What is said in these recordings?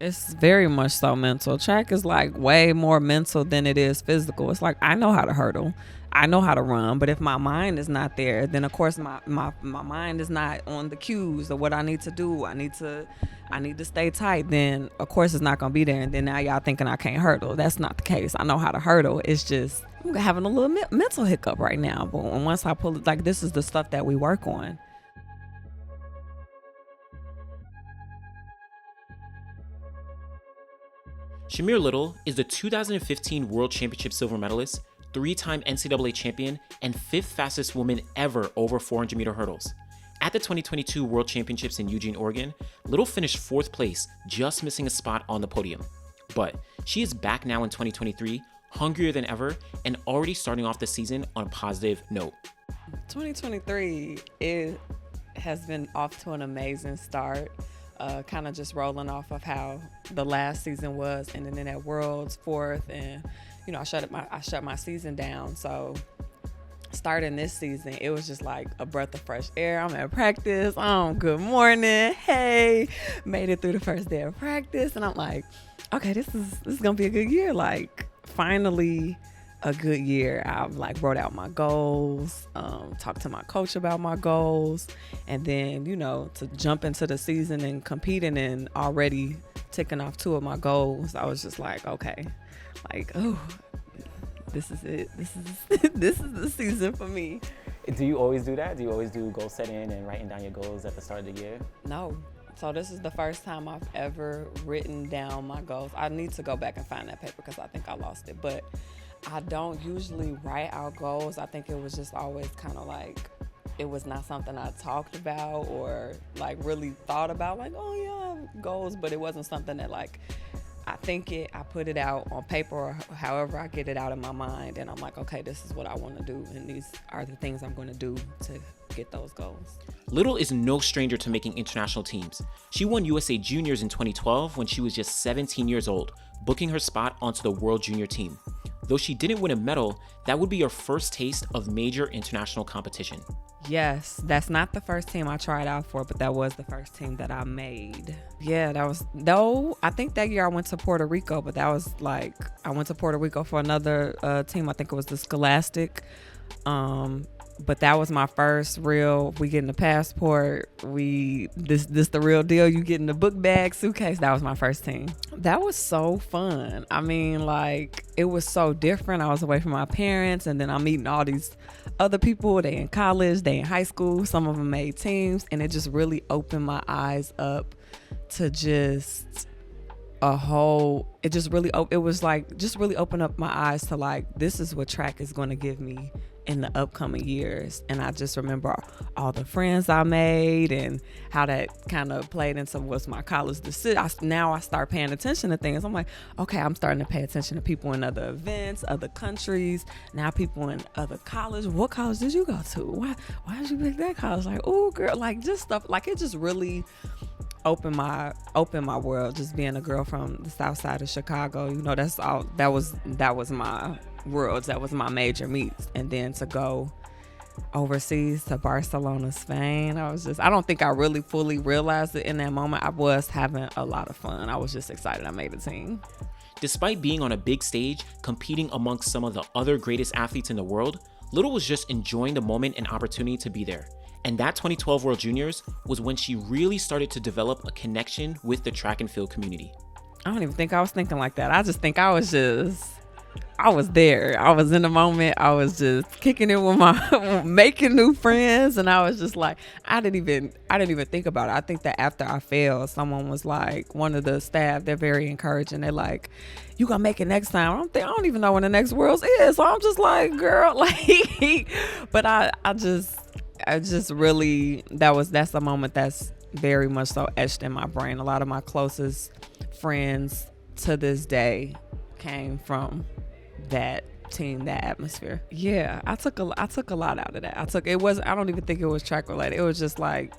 It's very much so mental. Track is like way more mental than it is physical. It's like I know how to hurdle. I know how to run, but if my mind is not there, then of course my mind is not on the cues of what I need to do. I need to stay tight. Then of course it's not gonna be there. And then now y'all thinking I can't hurdle. That's not the case. I know how to hurdle. It's just I'm having a little mental hiccup right now. But once I pull it, like this is the stuff that we work on. Shamier Little is the 2015 World Championship silver medalist, 3-time NCAA champion, and 5th fastest woman ever over 400 meter hurdles. At the 2022 World Championships in Eugene, Oregon, Little finished 4th place, just missing a spot on the podium. But she is back now in 2023, hungrier than ever, and already starting off the season on a positive note. 2023 has been off to an amazing start. Kind of just rolling off of how the last season was, and then at Worlds 4th, and I shut my season down. So starting this season, it was just like a breath of fresh air. I'm at practice. Good morning. Hey, made it through the first day of practice, and I'm like, okay, this is gonna be a good year. Like finally a good year. I've like wrote out my goals, talked to my coach about my goals, and then to jump into the season and competing and already ticking off 2 of my goals. I was just like, okay, like, oh, this is it. This is the season for me. Do you always do that? Do you always do goal setting and writing down your goals at the start of the year? No. So this is the first time I've ever written down my goals. I need to go back and find that paper because I think I lost it, but I don't usually write out goals. I think it was just always kind of like, it was not something I talked about or like really thought about, like, oh yeah, I have goals, but it wasn't something that like, I put it out on paper or however I get it out in my mind, and I'm like, okay, this is what I want to do, and these are the things I'm going to do to get those goals. Little is no stranger to making international teams. She won USA Juniors in 2012 when she was just 17 years old, booking her spot onto the World Junior team. Though she didn't win a medal, that would be her first taste of major international competition. Yes, that's not the first team I tried out for, but that was the first team that I made. Yeah, I think that year I went to Puerto Rico, but that was like, I went to Puerto Rico for another team. I think it was the Scholastic. But that was my first real, we getting the passport, this the real deal, you getting the book bag, suitcase. That was my first team. That was so fun. I mean, like, it was so different. I was away from my parents, and then I'm meeting all these other people. They in college, they in high school, some of them made teams, and it just really opened my eyes up to just it was like, just really opened up my eyes to like, this is what track is going to give me in the upcoming years. And I just remember all the friends I made and how that kind of played into what's my college decision. Now I start paying attention to things. I'm like, okay, I'm starting to pay attention to people in other events, other countries, now people in other college. What college did you go to? Why did you pick that college? Like, oh girl, like just stuff, like it just really opened my world. Just being a girl from the south side of Chicago, that's all, that was my worlds, that was my major meets. And then to go overseas to Barcelona, Spain, I don't think I really fully realized it in that moment. I was having a lot of fun. I was just excited I made the team. Despite being on a big stage, competing amongst some of the other greatest athletes in the world, Little was just enjoying the moment and opportunity to be there. And that 2012 World Juniors was when she really started to develop a connection with the track and field community. I don't even think I was thinking like that. I just think I was there. I was in the moment. I was just kicking it with making new friends. And I was just like, I didn't even think about it. I think that after I failed, someone was like, one of the staff, they're very encouraging. They're like, you gonna make it next time. I don't even know when the next Worlds is. So I'm just like, girl, like, but I just really, that's a moment that's very much so etched in my brain. A lot of my closest friends to this day came from that team, that atmosphere. Yeah, I took a lot out of that. I don't even think it was track related. It was just like,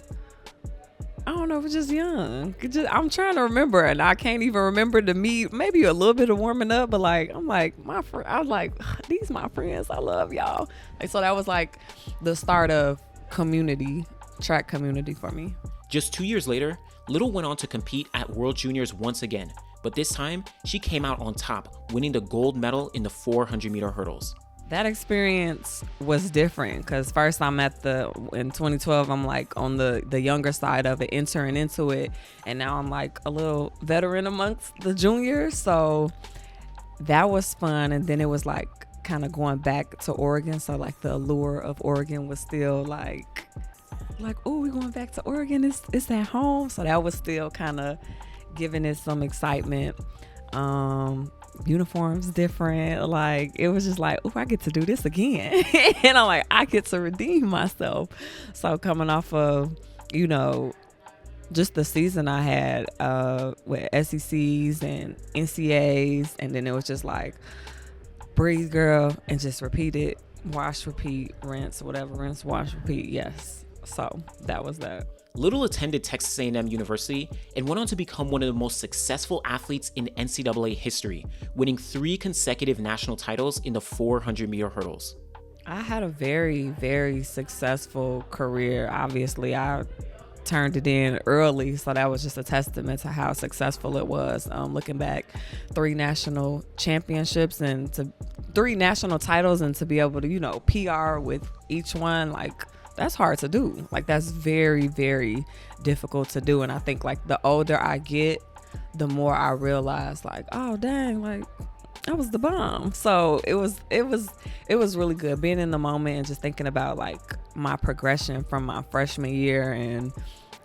I don't know, it was just young. I'm trying to remember, and I can't even remember the meet. Maybe a little bit of warming up, but like, I'm like, I was like, these my friends. I love y'all. Like, so that was like the start of track community for me. Just 2 years later, Little went on to compete at World Juniors once again, but this time she came out on top, winning the gold medal in the 400-meter hurdles. That experience was different because first in 2012, I'm like on the younger side of it, entering into it. And now I'm like a little veteran amongst the juniors. So that was fun. And then it was like kind of going back to Oregon. So like the allure of Oregon was still like, oh, we're going back to Oregon. It's at home. So that was still kind of giving it some excitement. Uniforms different, like it was just like, oh, I get to do this again. And I'm like, I get to redeem myself. So coming off of, just the season I had with SECs and NCAAs, and then it was just like breathe, girl, and just repeat it, wash, repeat, rinse, whatever, rinse, wash, repeat. Yes. So that was that. Little attended Texas A&M University and went on to become one of the most successful athletes in NCAA history, winning 3 consecutive national titles in the 400-meter hurdles. I had a very, very successful career. Obviously, I turned it in early, so that was just a testament to how successful it was. Looking back, 3 national championships and 3 national titles, and to be able to, PR with each one, like, that's hard to do. Like, that's very, very difficult to do. And I think like the older I get, the more I realize like, oh dang, like I was the bomb. So it was really good being in the moment and just thinking about like my progression from my freshman year. And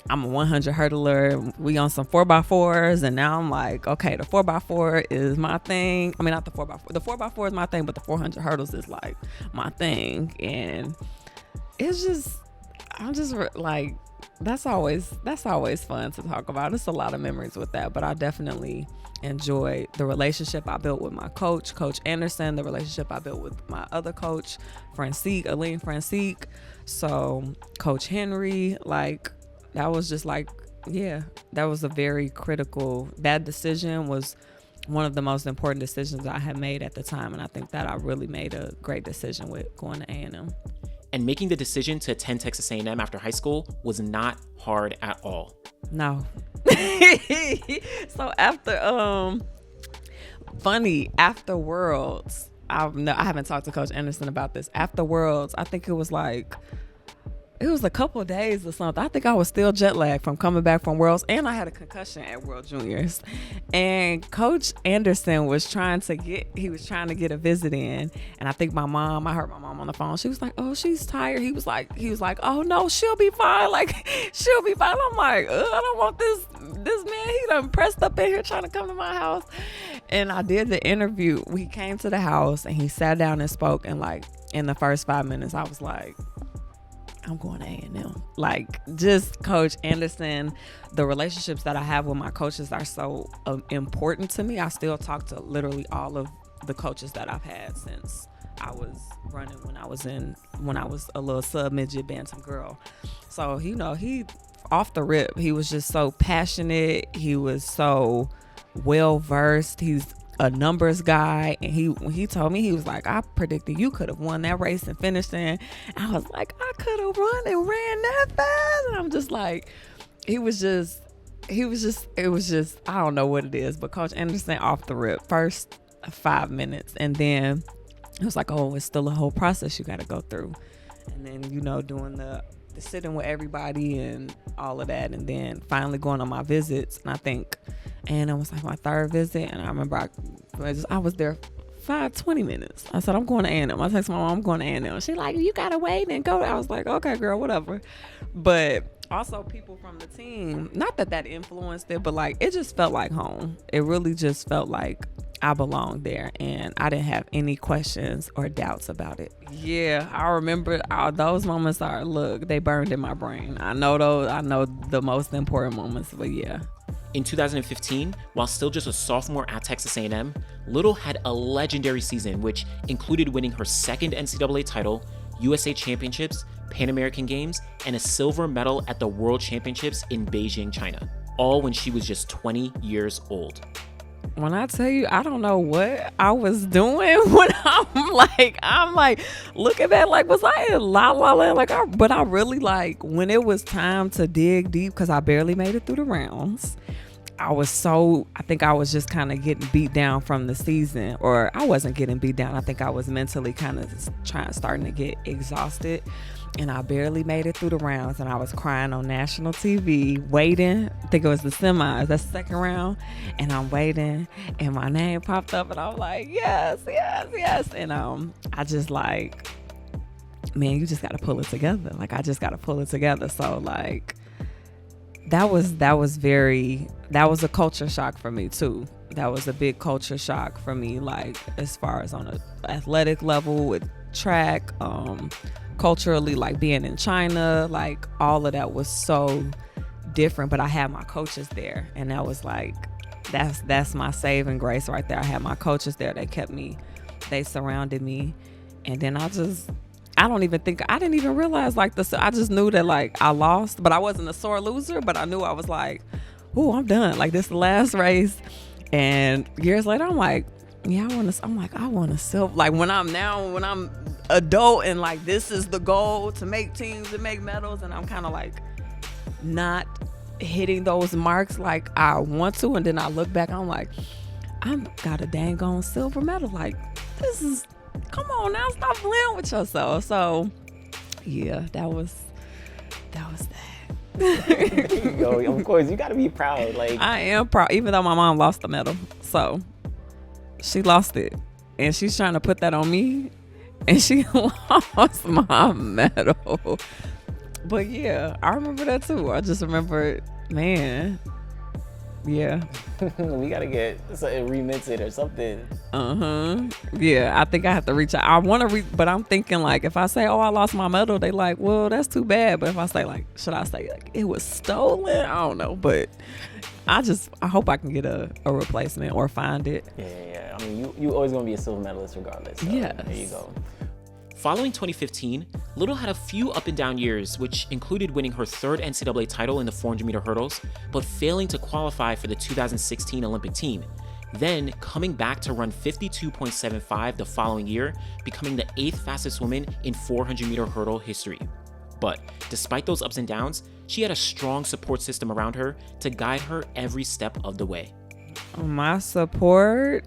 I'm a 100 hurdler. We on some 4x4s, and now I'm like, okay, the 4x4 is my thing. I mean, not the 4x4. The 4x4 is my thing, but the 400 hurdles is like my thing. And it's just, I'm just like, that's always fun to talk about. It's a lot of memories with that, but I definitely enjoy the relationship I built with my coach, Coach Anderson, the relationship I built with my other coach, Aline Francique. So Coach Henry, like, that was just like, yeah, that was a very critical, that decision was one of the most important decisions I had made at the time. And I think that I really made a great decision with going to A&M. And making the decision to attend Texas A&M after high school was not hard at all. No. So after Worlds, I haven't talked to Coach Anderson about this. After Worlds, I think it was a couple of days or something. I think I was still jet lagged from coming back from Worlds, and I had a concussion at World Juniors. And Coach Anderson was trying to get a visit in. And I think I heard my mom on the phone. She was like, oh, she's tired. He was like, oh no, she'll be fine. Like, she'll be fine. I'm like, I don't want this man. He done pressed up in here trying to come to my house. And I did the interview. We came to the house and he sat down and spoke. And like in the first 5 minutes, I was like, I'm going to A&M. Like, just Coach Anderson, the relationships that I have with my coaches are so important to me. I still talk to literally all of the coaches that I've had since I was running when I was a little sub-midget bantam girl. So, he off the rip, he was just so passionate. He was so well-versed. He's a numbers guy, and when he told me, he was like, I predicted you could have won that race and finished in. I was like, I could have run and ran that fast. And I'm just like, it was just, I don't know what it is, but Coach Anderson off the rip, first 5 minutes, and then it was like, oh, it's still a whole process you got to go through. And then, doing the sitting with everybody and all of that, and then finally going on my visits. And I think, and it was like my 3rd visit, and I remember I was there 20 minutes. I said, I'm going to A&M. I texted my mom, I'm going to A&M. She like, you gotta wait and go. I was like, okay, girl, whatever. But also people from the team, not that influenced it, but like it just felt like home. It really just felt like I belonged there, and I didn't have any questions or doubts about it. Yeah, I remember those moments they burned in my brain. I know the most important moments, but yeah. In 2015, while still just a sophomore at Texas A&M, Little had a legendary season, which included winning her 2nd NCAA title, USA Championships, Pan American Games, and a silver medal at the World Championships in Beijing, China, all when she was just 20 years old. When I tell you, I don't know what I was doing when I'm like, looking back, like, was I in La La Land? Like, but I really, like, when it was time to dig deep, because I barely made it through the rounds. I think I was just kind of getting beat down from the season, or I wasn't getting beat down. I think I was mentally kind of starting to get exhausted, and I barely made it through the rounds, and I was crying on national TV, waiting. I think it was the semis, that's the second round, and I'm waiting, and my name popped up, and I'm like, yes, and I just like, man, you just got to pull it together. Like, I just got to pull it together. So like, that was a culture shock for me too. That was a big culture shock for me, like as far as on an athletic level with track, culturally, like being in China, like all of that was so different. But I had my coaches there, and that was like, that's my saving grace right there. I had my coaches there. They surrounded me, and then I didn't even realize like I just knew that like I lost, but I wasn't a sore loser, but I knew I was like, oh, I'm done. Like, this is the last race. And years later, I'm like, yeah, I want to silver. Like, when I'm adult and like, this is the goal, to make teams and make medals, and I'm kind of like not hitting those marks like I want to. And then I look back, I'm like, I've got a dang on silver medal. Like, come on now, stop playing with yourself. So yeah, that was that. Yo, of course, you gotta be proud. Like, I am proud, even though my mom lost the medal. So she lost it, and she's trying to put that on me, and she lost my medal. But yeah, I remember that too. I just remember, man. Yeah. We gotta get remix it or something. Yeah, I think I have to reach out. I want to but I'm thinking like, if I say, oh, I lost my medal, they like, well, that's too bad. But if I say like, should I say like, it was stolen? I don't know. But I hope I can get a replacement or find it. Yeah. I mean, you always gonna be a silver medalist regardless. So yes. There you go. Following 2015, Little had a few up and down years, which included winning her third NCAA title in the 400-meter hurdles, but failing to qualify for the 2016 Olympic team. Then coming back to run 52.75 the following year, becoming the 8th fastest woman in 400-meter hurdle history. But despite those ups and downs, she had a strong support system around her to guide her every step of the way. My support,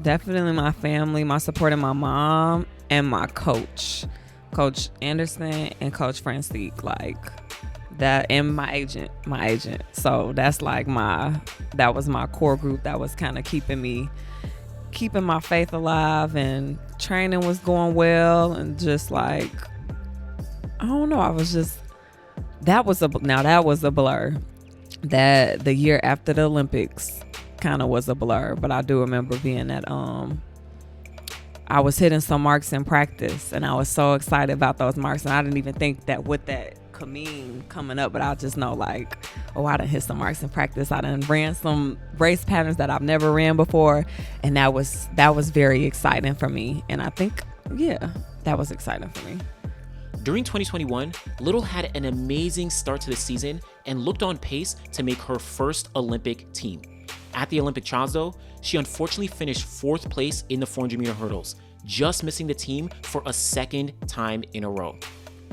definitely my family, my support and my mom, and my coach Anderson and Coach Francique, like that, and my agent. So that's like that was my core group that was kind of keeping my faith alive, and training was going well, and just like, I don't know, that was a blur. That the year after the Olympics kind of was a blur, but I do remember being at I was hitting some marks in practice, and I was so excited about those marks, and I didn't even think that what that could mean coming up, but I just know like, oh, I done hit some marks in practice. I done ran some race patterns that I've never ran before, and that was very exciting for me. And I think, yeah, that was exciting for me. During 2021, Little had an amazing start to the season and looked on pace to make her first Olympic team. At the Olympic trials though, she unfortunately finished 4th place in the 400-meter hurdles, just missing the team for a second time in a row.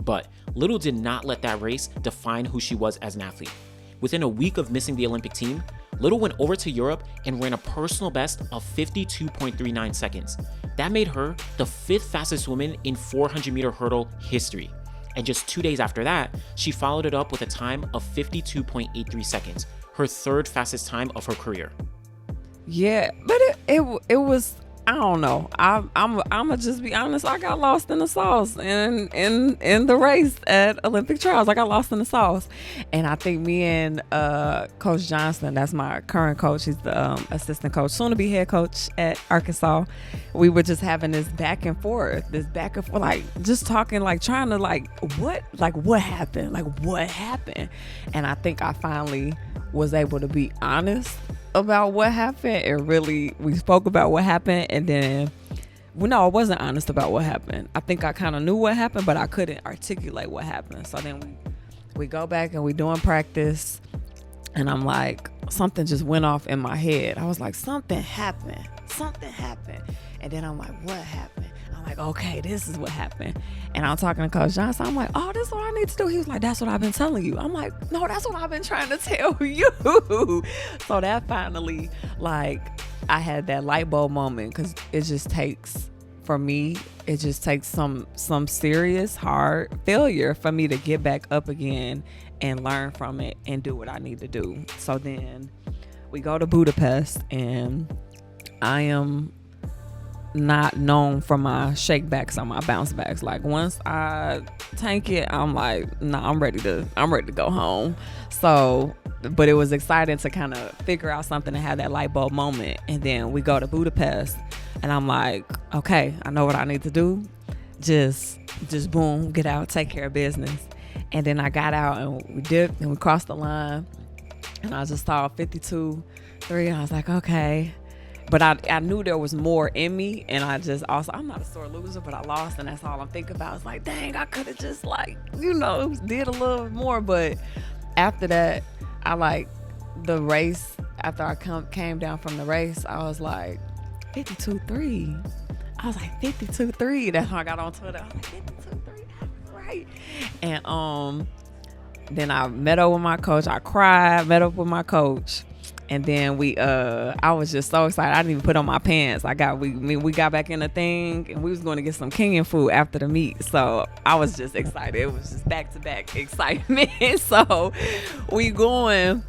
But Little did not let that race define who she was as an athlete. Within a week of missing the Olympic team, Little went over to Europe and ran a personal best of 52.39 seconds. That made her the 5th fastest woman in 400-meter hurdle history. And just 2 days after that, she followed it up with a time of 52.83 seconds, her 3rd fastest time of her career. Yeah, but it was, I don't know. I'ma just be honest. I got lost in the sauce in the race at Olympic trials. I got lost in the sauce, and I think me and Coach Johnson, that's my current coach. He's the assistant coach, soon to be head coach at Arkansas. We were just having this back and forth, like just talking, like trying to what happened, and I think I finally was able to be honest about what happened, and really we spoke about what happened. And then, well, no, I wasn't honest about what happened. I think I kind of knew what happened, but I couldn't articulate what happened. So then we go back and we doing practice, And I'm like, something just went off in my head. I was like, something happened. And then I'm like, what happened? I'm like, okay, this is what happened. And I'm talking to Coach Johnson. I'm like, oh, this is what I need to do. He was like, that's what I've been telling you. I'm like, no, that's what I've been trying to tell you. So that finally, like, I had that light bulb moment, because it just takes, for me, it just takes some serious hard failure for me to get back up again and learn from it and do what I need to do. So then we go to Budapest, and I am not known for my shake backs or my bounce backs. Like, once I tank it, I'm like, nah, I'm ready to go home. So, but it was exciting to kind of figure out something and have that light bulb moment. And then we go to Budapest, and I'm like, okay, I know what I need to do. Just boom, get out, take care of business. And then I got out, and we dipped, and we crossed the line, and I just saw 52-3, and I was like, okay. But I knew there was more in me, and I just also, I'm not a sore loser, but I lost, and that's all I'm thinking about. It's like, dang, I could have just, like, did a little more. But after that, I like the race. After I came down from the race, I was like, 52-3. I was like, 52-3. That's how I got on Twitter. I was like, 52-3, that's right. And then I met up with my coach. I cried, met up with my coach. And then I was just so excited. I didn't even put on my pants. We got back in the thing, and we was going to get some Kenyan food after the meet. So I was just excited. It was just back-to-back excitement. So we going,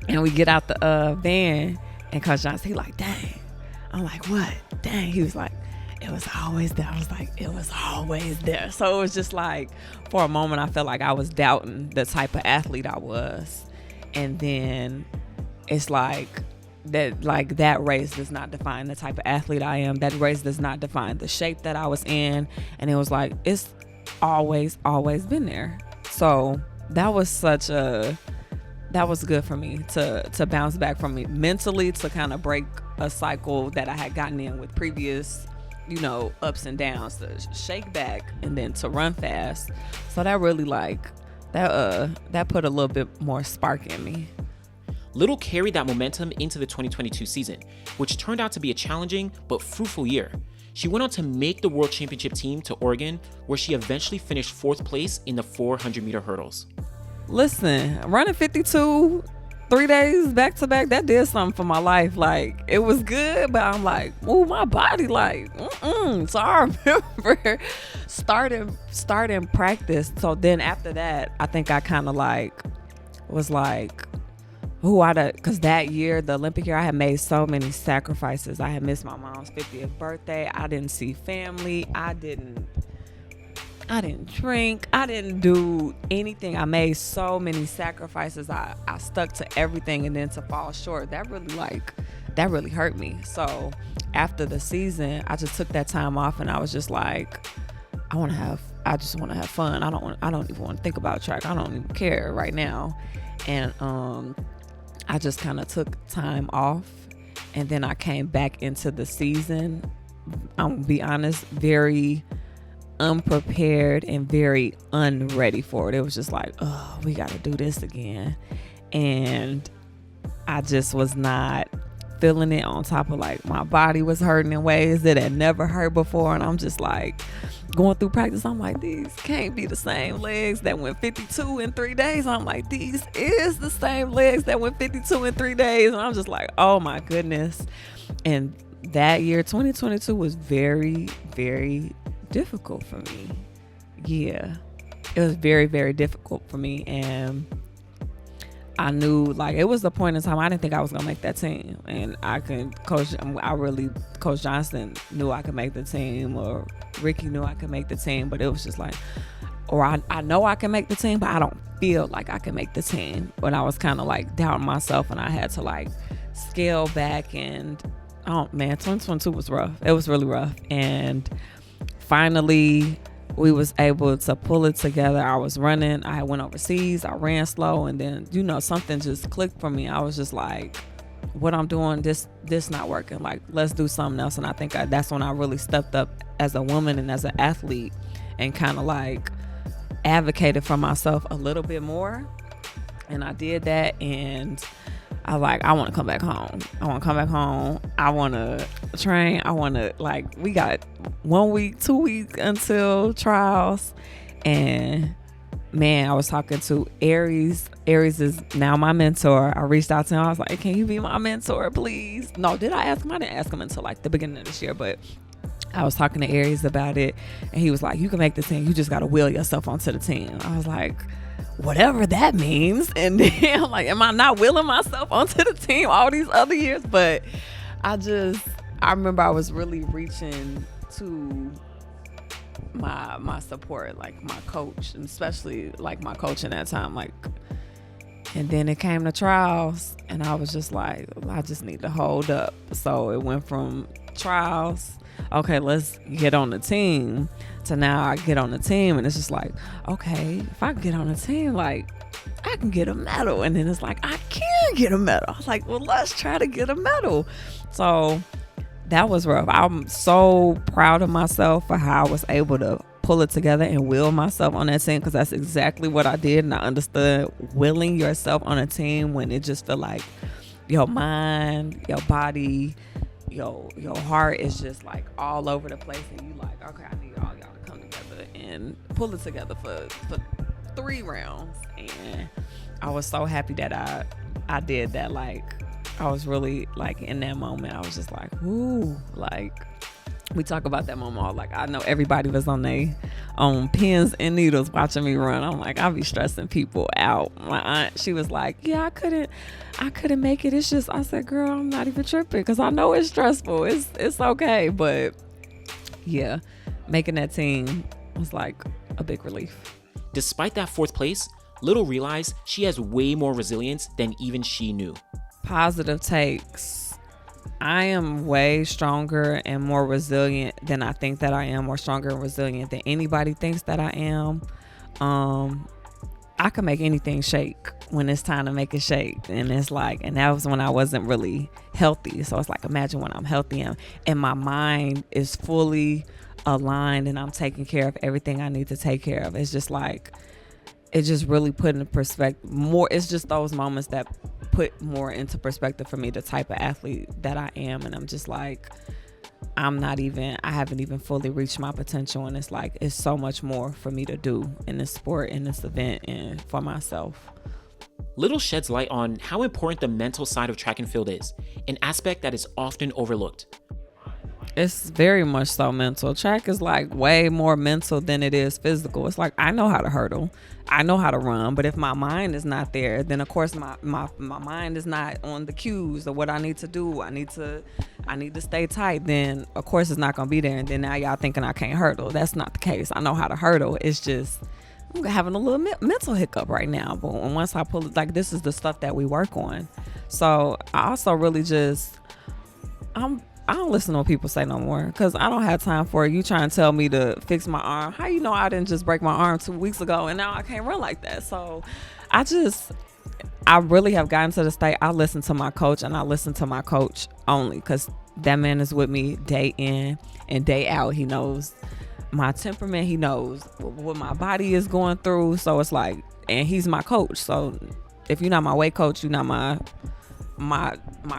and we get out the van, and Coach Johnson, he like, dang. I'm like, what? Dang. He was like, it was always there. I was like, it was always there. So it was just like, for a moment, I felt like I was doubting the type of athlete I was. And then it's like that race does not define the type of athlete I am. That race does not define the shape that I was in. And it was like, it's always been there. So that was good for me to bounce back from me mentally, to kind of break a cycle that I had gotten in with previous, ups and downs, to shake back and then to run fast. So that really that put a little bit more spark in me. Little carried that momentum into the 2022 season, which turned out to be a challenging but fruitful year. She went on to make the World Championship team to Oregon, where she eventually finished 4th place in the 400-meter hurdles. Listen, running 52 3 days back to back, that did something for my life. Like, it was good, but I'm like, ooh, my body, like, So I remember starting practice. So then after that, I think I kind of was like, because that year, the Olympic year, I had made so many sacrifices. I had missed my mom's 50th birthday. I didn't see family. I didn't drink. I didn't do anything. I made so many sacrifices. I stuck to everything, and then to fall short, that really hurt me. So after the season, I just took that time off, and I was just like, I just want to have fun. I don't even want to think about track. I don't even care right now. And I just kind of took time off, and then I came back into the season, I'm gonna be honest, very unprepared and very unready for it. It was just like, oh, we got to do this again. And I just was not feeling it, on top of like my body was hurting in ways that had never hurt before. And I'm just like going through practice. I'm like, these can't be the same legs that went 52 in 3 days. I'm like, these is the same legs that went 52 in 3 days. And I'm just like, oh my goodness. And that year, 2022, was very, very difficult for me. Yeah, it was very, very difficult for me. And I knew, like, it was the point in time I didn't think I was gonna make that team, and Coach Johnson knew I could make the team, or Ricky knew I could make the team, but it was just like, or I know I can make the team, but I don't feel like I can make the team. When I was kind of like doubting myself, and I had to like scale back, and oh man, 2022 was rough. It was really rough. And finally we was able to pull it together. I was running. I went overseas. I ran slow, and then something just clicked for me. I was just like, what I'm doing, this not working. Like, let's do something else. And I think that's when I really stepped up as a woman and as an athlete, and kind of like advocated for myself a little bit more. And I did that, and I want to come back home. I want to come back home. I want to train. I want to, we got 1 week, 2 weeks until trials. And man, I was talking to Aries. Aries is now my mentor. I reached out to him. I was like, can you be my mentor, please? No, did I ask him? I didn't ask him until the beginning of this year, but I was talking to Aries about it, and he was like, you can make the team. You just got to will yourself onto the team. I was like, whatever that means. And then I'm like, am I not willing myself onto the team all these other years? But I remember I was really reaching to my support, like my coach, and especially like my coach in that time, and then it came to trials, and I was just like, I just need to hold up. So it went from trials, okay, let's get on the team, to now I get on the team, and it's just like, okay, if I get on the team, I can get a medal. And then it's like, I can get a medal. I was like, well, let's try to get a medal. So that was rough. I'm so proud of myself for how I was able to pull it together and will myself on that team, because that's exactly what I did. And I understood willing yourself on a team when it just feel like your mind, your body, your heart is just all over the place, and you okay, I need all y'all to come together and pull it together for 3 rounds. And I was so happy that I did that. I was really in that moment, I was just ooh, we talk about that moment all, I know everybody was on pins and needles watching me run. I'm I'll be stressing people out. My aunt, she was like, yeah, I couldn't make it. It's just, I said, girl, I'm not even tripping, because I know it's stressful. It's okay. But yeah, making that team was a big relief. Despite that 4th place, Little realized she has way more resilience than even she knew. Positive takes. I am way stronger and more resilient than I think that I am, more stronger and resilient than anybody thinks that I am. I can make anything shake when it's time to make it shake. And it's and that was when I wasn't really healthy. So it's imagine when I'm healthy and my mind is fully aligned and I'm taking care of everything I need to take care of. It's just it just really put into perspective more. It's just those moments that put more into perspective for me, the type of athlete that I am. And I'm just I haven't even fully reached my potential. And it's it's so much more for me to do in this sport, in this event, and for myself. Little sheds light on how important the mental side of track and field is, an aspect that is often overlooked. It's very much so mental. Track is way more mental than it is physical. It's I know how to hurdle, I know how to run, but if my mind is not there, then of course my mind is not on the cues of what I need to do. I need to stay tight. Then of course it's not gonna be there. And then now y'all thinking I can't hurdle. That's not the case. I know how to hurdle. It's just I'm having a little mental hiccup right now. But once I pull it, this is the stuff that we work on. So I also really just I don't listen to what people say no more, because I don't have time for you trying to tell me to fix my arm. How you know I didn't just break my arm 2 weeks ago and now I can't run like that? So I really have gotten to the state I listen to my coach, and I listen to my coach only, because that man is with me day in and day out. He knows my temperament. He knows what my body is going through. So it's and he's my coach. So if you're not my weight coach, you're not my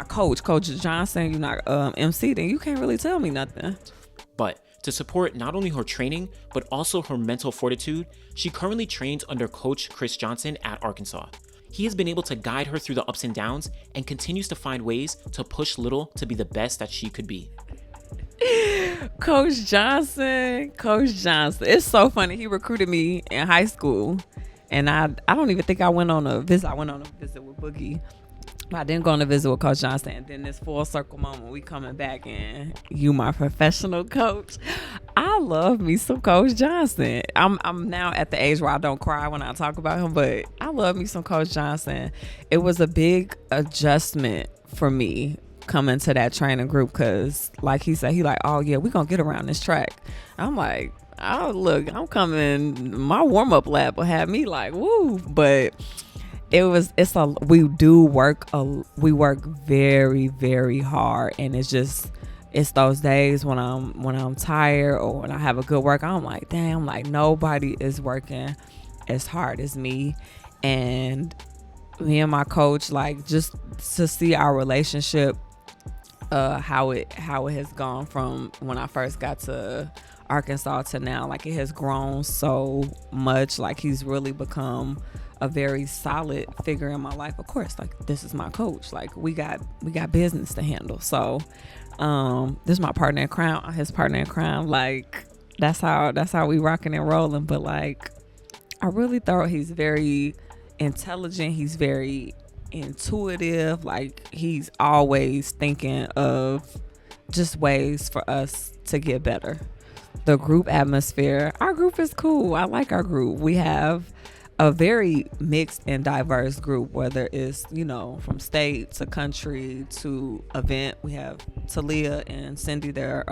Coach Johnson, you're not MC, then you can't really tell me nothing. But to support not only her training, but also her mental fortitude, she currently trains under Coach Chris Johnson at Arkansas. He has been able to guide her through the ups and downs and continues to find ways to push Little to be the best that she could be. Coach Johnson. It's so funny. He recruited me in high school, and I don't even think I went on a visit. I went on a visit with Boogie. I didn't go on a visit with Coach Johnson. And then this full circle moment, we coming back, and you my professional coach. I love me some Coach Johnson. I'm now at the age where I don't cry when I talk about him, but I love me some Coach Johnson. It was a big adjustment for me coming to that training group, because like he said, oh yeah, we gonna get around this track. I'm oh look, I'm coming, my warm-up lap will have me woo. But we work very, very hard, and it's those days when I'm tired or when I have a good work, I'm damn, nobody is working as hard as me. And me and my coach, like just to see our relationship, how it has gone from when I first got to Arkansas to now. Like it has grown so much. Like he's really become a very solid figure in my life. Of course, like this is my coach. Like we got business to handle. So this is my partner in crime, his partner in crime. Like that's how we rocking and rolling. But like I really thought he's very intelligent. He's very intuitive. Like he's always thinking of just ways for us to get better. The group atmosphere, our group is cool. I like our group. We have a very mixed and diverse group, whether it's, you know, from state to country to event. We have Talia and Cindy. They're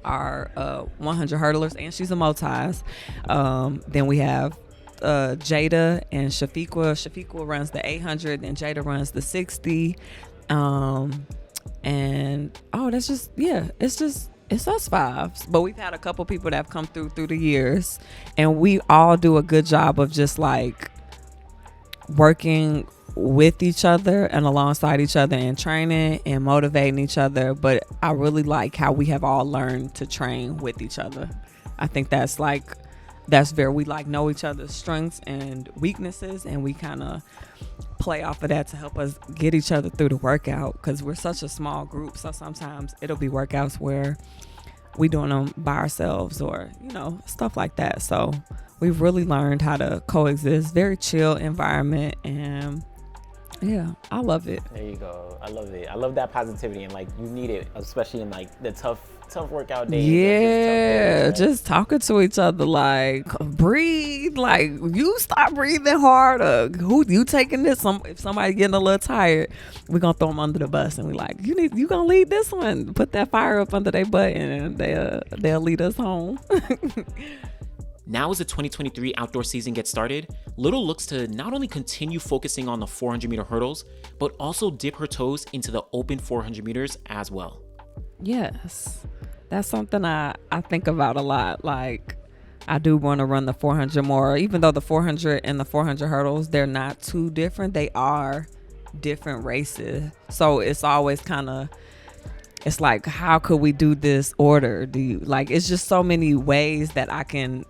our 100 hurdlers, and she's a multis. Then we have Jada and Shafiqua. Shafiqua runs the 800 and Jada runs the 60. And that's just, yeah, it's us fives. But we've had a couple people that have come through the years, and we all do a good job of just like working with each other and alongside each other and training and motivating each other. But I really like how we have all learned to train with each other. I think that's very, we like know each other's strengths and weaknesses, and we kind of play off of that to help us get each other through the workout, because we're such a small group. So sometimes it'll be workouts where we doing them by ourselves, or, you know, stuff like that. So we've really learned how to coexist. Very chill environment, and yeah, I love it. There you go. I love it. I love that positivity, and like you need it, especially in like the tough workout days. Yeah, just talking to each other, like breathe, like you stop breathing harder. Who you taking this? If somebody getting a little tired, we're gonna throw them under the bus, and we like, you gonna lead this one. Put that fire up under their butt, and they'll lead us home. Now as the 2023 outdoor season gets started, Little looks to not only continue focusing on the 400 meter hurdles, but also dip her toes into the open 400 meters as well. Yes, that's something I think about a lot. Like, I do want to run the 400 more, even though the 400 and the 400 hurdles, they're not too different. They are different races. So it's always kind of, it's like, how could we do this order? It's just so many ways that I can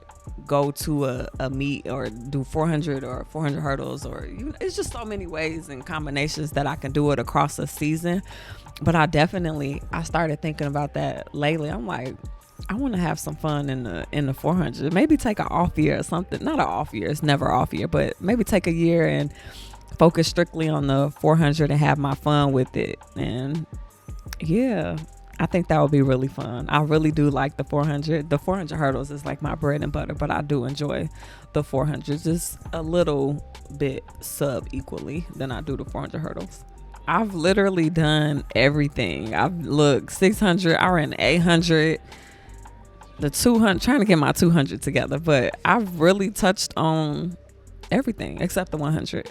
go to a meet or do 400 or 400 hurdles, or it's just so many ways and combinations that I can do it across a season. But I started thinking about that lately. I'm like, I want to have some fun in the 400. Maybe take an off year or something. Not an off year. It's never off year, but maybe take a year and focus strictly on the 400 and have my fun with it. And yeah, I think that would be really fun. I really do like the 400. The 400 hurdles is like my bread and butter, but I do enjoy the 400 just a little bit sub-equally than I do the 400 hurdles. I've literally done everything. 600, I ran 800, the 200, trying to get my 200 together, but I've really touched on everything except the 100.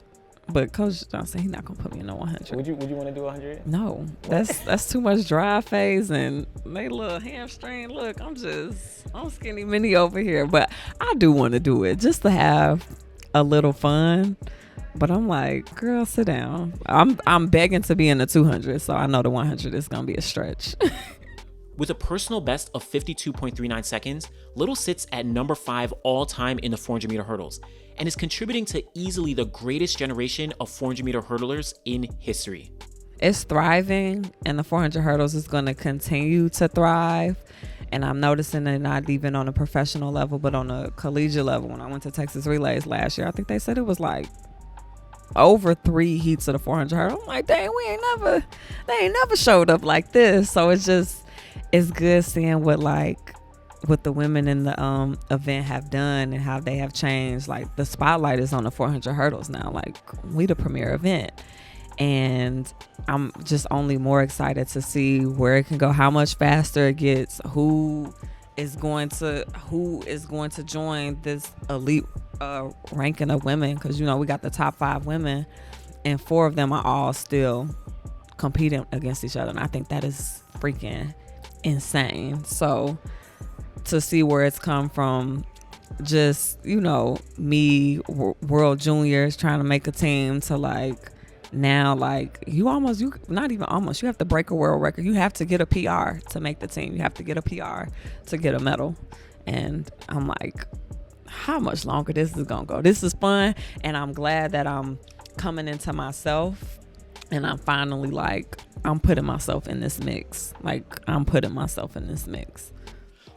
But Coach Johnson, he's not gonna put me in the 100. Would you want to do 100? No, that's too much drive phase and my little hamstring. Look, I'm skinny mini over here, but I do want to do it just to have a little fun. But I'm like, girl, sit down. I'm begging to be in the 200, so I know the 100 is gonna be a stretch. With a personal best of 52.39 seconds, Little sits at number 5 all time in the 400 meter hurdles and is contributing to easily the greatest generation of 400 meter hurdlers in history. It's thriving, and the 400 hurdles is going to continue to thrive. And I'm noticing it not even on a professional level, but on a collegiate level. When I went to Texas Relays last year, I think they said it was like over 3 heats of the 400 hurdle. I'm like, dang, they ain't never showed up like this. So it's good seeing what the women in the event have done and how they have changed. Like, the spotlight is on the 400 hurdles now. Like, we the premier event, and I'm just only more excited to see where it can go, how much faster it gets, who is going to join this elite ranking of women, because we got the top 5 women and 4 of them are all still competing against each other, and I think that is freaking insane. So to see where it's come from just, me, World Juniors, trying to make a team to like now, like you not even almost, you have to break a world record. You have to get a PR to make the team. You have to get a PR to get a medal. And I'm like, how much longer this is gonna go? This is fun, and I'm glad that I'm coming into myself, and I'm finally like, I'm putting myself in this mix.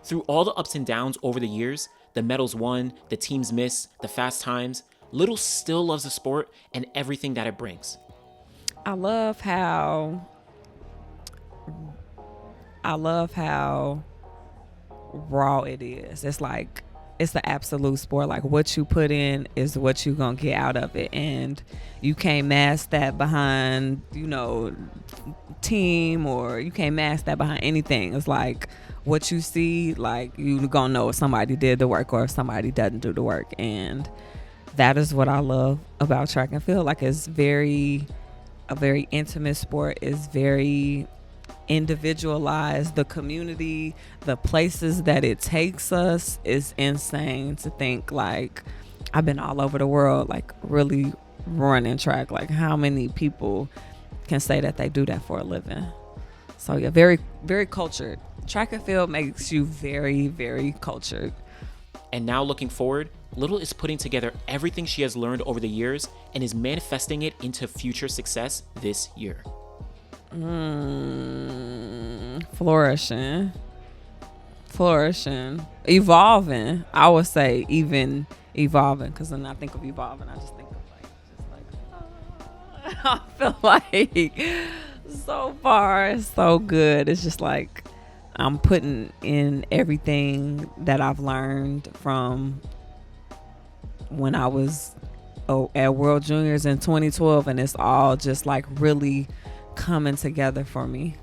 Through all the ups and downs over the years, the medals won, the teams missed, the fast times, Little still loves the sport and everything that it brings. I love how raw it is. It's like, it's the absolute sport. Like, what you put in is what you gonna get out of it, and you can't mask that behind team, or you can't mask that behind anything. It's like what you see, like you gonna know if somebody did the work or if somebody doesn't do the work. And that is what I love about track and field. Like, it's a very intimate sport. It's very individualized. The community, the places that it takes us is insane to think. Like, I've been all over the world, like really running track. Like, how many people can say that they do that for a living? So yeah, very, very cultured. Track and field makes you very, very cultured. And now looking forward, Little is putting together everything she has learned over the years and is manifesting it into future success this year. Flourishing, evolving. I would say even evolving, because when I think of evolving, I just think of I feel like so far so good. It's just like I'm putting in everything that I've learned from when I was at World Juniors in 2012, and it's all just like really coming together for me.